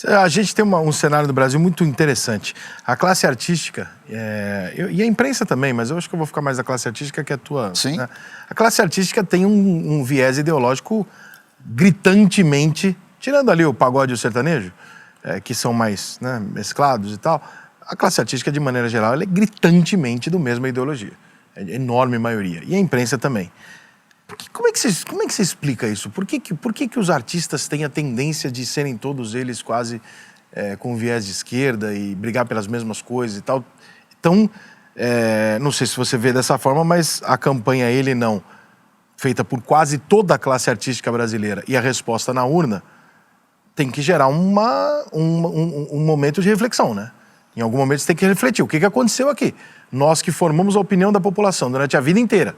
A gente tem um cenário no Brasil muito interessante. A classe artística, e a imprensa também, mas eu acho que eu vou ficar mais da classe artística que a tua. Sim. Né? A classe artística tem um viés ideológico gritantemente, tirando ali o pagode e o sertanejo, que são mais mesclados e tal, a classe artística, de maneira geral, ela é gritantemente do mesma ideologia. É a enorme maioria. E a imprensa também. Como é que você explica isso? Por que os artistas têm a tendência de serem todos eles quase com viés de esquerda e brigar pelas mesmas coisas e tal? Então, não sei se você vê dessa forma, mas a campanha Ele Não, feita por quase toda a classe artística brasileira e a resposta na urna, tem que gerar um momento de reflexão, né? Em algum momento você tem que refletir. O que aconteceu aqui? Nós que formamos a opinião da população durante a vida inteira.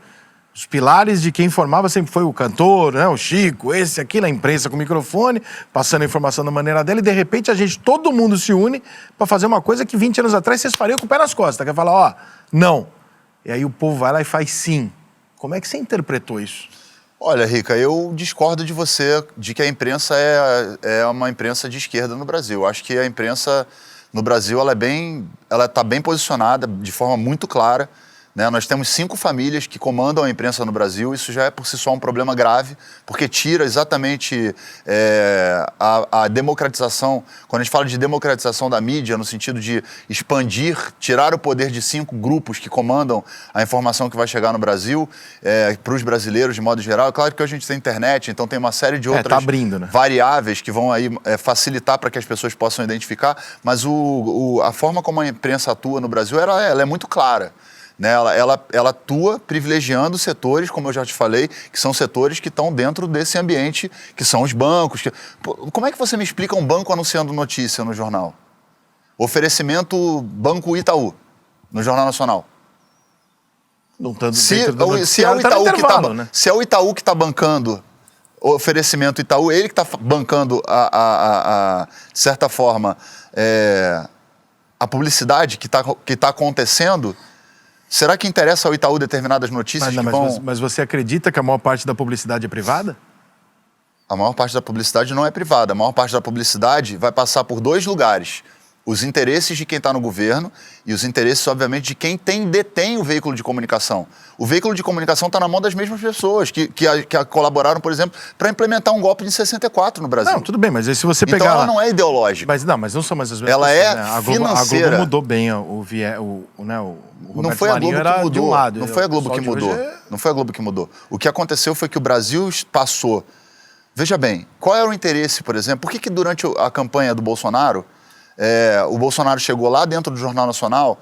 Os pilares de quem informava sempre foi o cantor, né, o Chico, esse aqui na imprensa com o microfone, passando a informação da maneira dela, e de repente todo mundo se une para fazer uma coisa que 20 anos atrás vocês fariam com o pé nas costas, quer falar, não. E aí o povo vai lá e faz sim. Como é que você interpretou isso? Olha, Rica, eu discordo de você de que a imprensa é uma imprensa de esquerda no Brasil. Eu acho que a imprensa no Brasil ela está bem posicionada de forma muito clara. Nós temos 5 famílias que comandam a imprensa no Brasil. Isso já é por si só um problema grave, porque tira exatamente a democratização. Quando a gente fala de democratização da mídia, no sentido de expandir, tirar o poder de 5 grupos que comandam a informação que vai chegar no Brasil, para os brasileiros de modo geral. É claro que hoje a gente tem internet, então tem uma série de outras tá abrindo, né? variáveis que vão aí facilitar para que as pessoas possam identificar, mas a forma como a imprensa atua no Brasil ela é muito clara. Ela atua privilegiando setores, como eu já te falei, que são setores que estão dentro desse ambiente, que são os bancos. Como é que você me explica um banco anunciando notícia no jornal? Oferecimento Banco Itaú, no Jornal Nacional. Não tanto se é o Itaú que está bancando o oferecimento Itaú, ele que está bancando, de certa forma, a publicidade que está acontecendo. Será que interessa ao Itaú determinadas notícias Mas você acredita que a maior parte da publicidade é privada? A maior parte da publicidade não é privada. A maior parte da publicidade vai passar por 2 lugares. Os interesses de quem está no governo e os interesses, obviamente, de quem detém o veículo de comunicação. O veículo de comunicação está na mão das mesmas pessoas que colaboraram, por exemplo, para implementar um golpe de 64 no Brasil. Não, tudo bem, mas aí se você pegar... Então ela não é ideológica. Mas não são mais as mesmas ela pessoas, é A financeira. Globo mudou bem o Não foi a Globo que mudou. De um lado, não foi a Globo que mudou. Não foi a Globo que mudou. O que aconteceu foi que o Brasil passou... Veja bem, qual era o interesse, por exemplo? Por que durante a campanha do Bolsonaro, o Bolsonaro chegou lá dentro do Jornal Nacional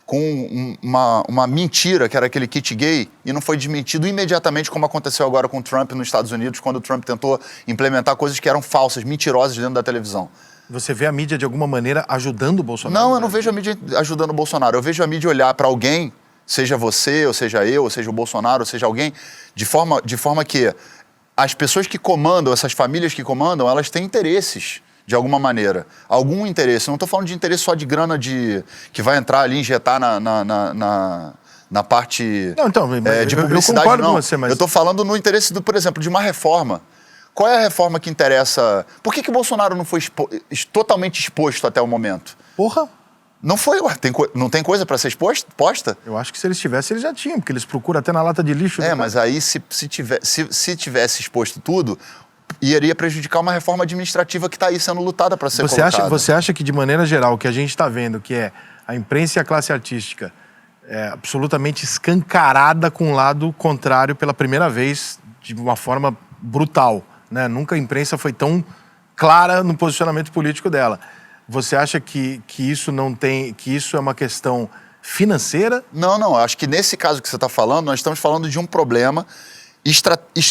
com uma mentira, que era aquele kit gay, e não foi desmentido imediatamente, como aconteceu agora com o Trump nos Estados Unidos, quando o Trump tentou implementar coisas que eram falsas, mentirosas dentro da televisão. Você vê a mídia, de alguma maneira, ajudando o Bolsonaro? Não, eu não vejo a mídia ajudando o Bolsonaro. Eu vejo a mídia olhar para alguém, seja você, ou seja eu, ou seja o Bolsonaro, ou seja alguém, de forma que as pessoas que comandam, essas famílias que comandam, elas têm interesses, de alguma maneira. Algum interesse. Não estou falando de interesse só de grana que vai entrar ali, injetar na parte de publicidade, eu concordo não. Com você, mas... Eu estou falando no interesse, por exemplo, de uma reforma. Qual é a reforma que interessa? Por que o Bolsonaro não foi totalmente exposto até o momento? Porra! Não foi, não tem coisa para ser exposta? Eu acho que se eles tivessem, eles já tinham, porque eles procuram até na lata de lixo. Mas aí se tivesse exposto tudo, iria prejudicar uma reforma administrativa que está aí sendo lutada para ser colocada. Você acha que, de maneira geral, o que a gente está vendo, que é a imprensa e a classe artística absolutamente escancarada com o lado contrário pela primeira vez, de uma forma brutal, né? Nunca a imprensa foi tão clara no posicionamento político dela. Você acha que isso é uma questão financeira? Não. Acho que nesse caso que você está falando, nós estamos falando de um problema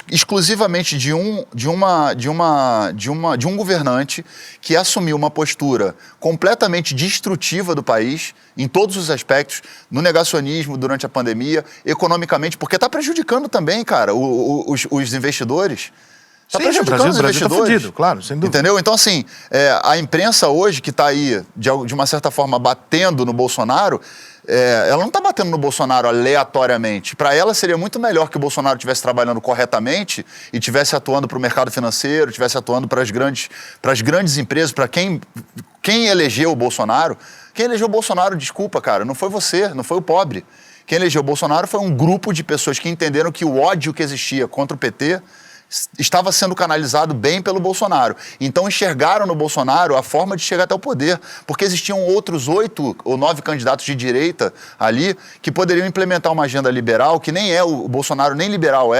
exclusivamente de um governante que assumiu uma postura completamente destrutiva do país, em todos os aspectos, no negacionismo durante a pandemia, economicamente, porque está prejudicando também, cara, os investidores. Tá Sim, prejudicando os o Brasil tá investidores. fudido, claro, sem dúvida. Entendeu? Então, assim, a imprensa hoje que está aí, de uma certa forma, batendo no Bolsonaro, ela não está batendo no Bolsonaro aleatoriamente. Para ela, seria muito melhor que o Bolsonaro estivesse trabalhando corretamente e estivesse atuando para o mercado financeiro, estivesse atuando para as grandes empresas, para quem elegeu o Bolsonaro. Quem elegeu o Bolsonaro, desculpa, cara, não foi você, não foi o pobre. Quem elegeu o Bolsonaro foi um grupo de pessoas que entenderam que o ódio que existia contra o PT estava sendo canalizado bem pelo Bolsonaro. Então enxergaram no Bolsonaro a forma de chegar até o poder, porque existiam outros 8 ou 9 candidatos de direita ali que poderiam implementar uma agenda liberal, que nem o Bolsonaro nem liberal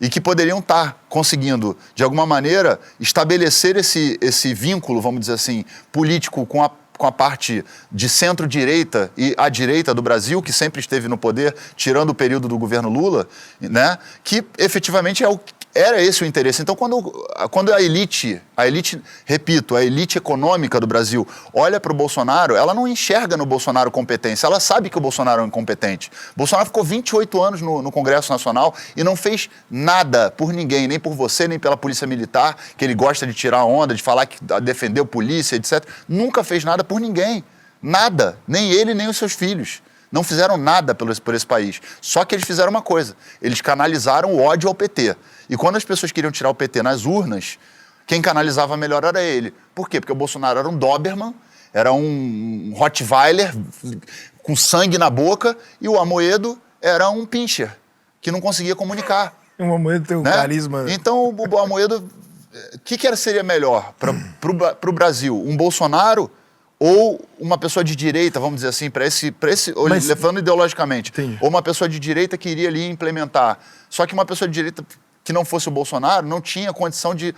e que poderiam estar conseguindo, de alguma maneira, estabelecer esse vínculo, vamos dizer assim, político com a parte de centro-direita e a direita do Brasil, que sempre esteve no poder, tirando o período do governo Lula, né, que efetivamente era esse o interesse. Então, quando a elite, repito, a elite econômica do Brasil olha para o Bolsonaro, ela não enxerga no Bolsonaro competência, ela sabe que o Bolsonaro é um incompetente. Bolsonaro ficou 28 anos no Congresso Nacional e não fez nada por ninguém, nem por você, nem pela Polícia Militar, que ele gosta de tirar onda, de falar que defendeu polícia, etc. Nunca fez nada por ninguém. Nada. Nem ele, nem os seus filhos. Não fizeram nada por esse país. Só que eles fizeram uma coisa. Eles canalizaram o ódio ao PT. E quando as pessoas queriam tirar o PT nas urnas, quem canalizava melhor era ele. Por quê? Porque o Bolsonaro era um Doberman, era um Rottweiler com sangue na boca, e o Amoedo era um Pinscher, que não conseguia comunicar. O Amoedo tem um carisma... Então, o Amoedo... O que seria melhor para o Brasil? Um Bolsonaro ou uma pessoa de direita, vamos dizer assim, levando ideologicamente, Entendi. ou uma pessoa de direita que iria ali implementar. Só que uma pessoa de direita que não fosse o Bolsonaro não tinha condição de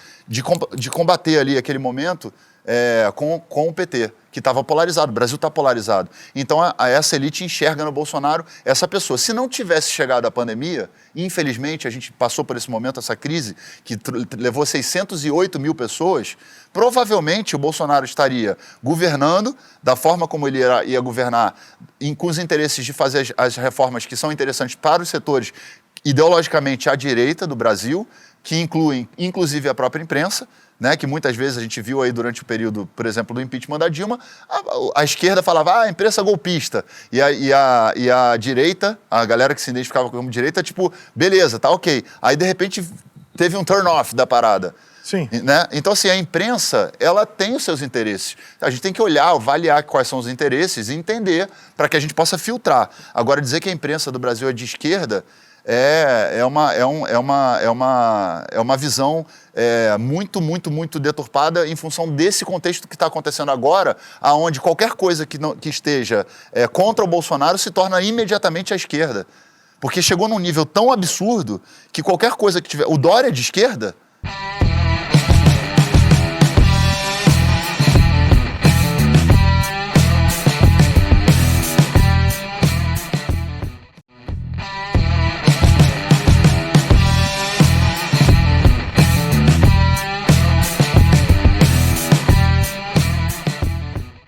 combater ali aquele momento com o PT, que estava polarizado. O Brasil está polarizado. Então, essa elite enxerga no Bolsonaro essa pessoa. Se não tivesse chegado a pandemia, infelizmente, a gente passou por esse momento, essa crise, que levou 608 mil pessoas, provavelmente o Bolsonaro estaria governando da forma como ele ia governar, com os interesses de fazer as reformas que são interessantes para os setores ideologicamente à direita do Brasil, que incluem, inclusive, a própria imprensa, né, que muitas vezes a gente viu aí durante o período, por exemplo, do impeachment da Dilma, a esquerda falava, a imprensa golpista, e a direita, a galera que se identificava como direita, tipo, beleza, tá ok. Aí, de repente, teve um turn-off da parada. Sim. Né? Então, assim, a imprensa, ela tem os seus interesses. A gente tem que olhar, avaliar quais são os interesses e entender para que a gente possa filtrar. Agora, dizer que a imprensa do Brasil é de esquerda é uma visão muito, muito, muito deturpada em função desse contexto que está acontecendo agora, onde qualquer coisa que esteja contra o Bolsonaro se torna imediatamente à esquerda. Porque chegou num nível tão absurdo que qualquer coisa que tiver... O Dória é de esquerda?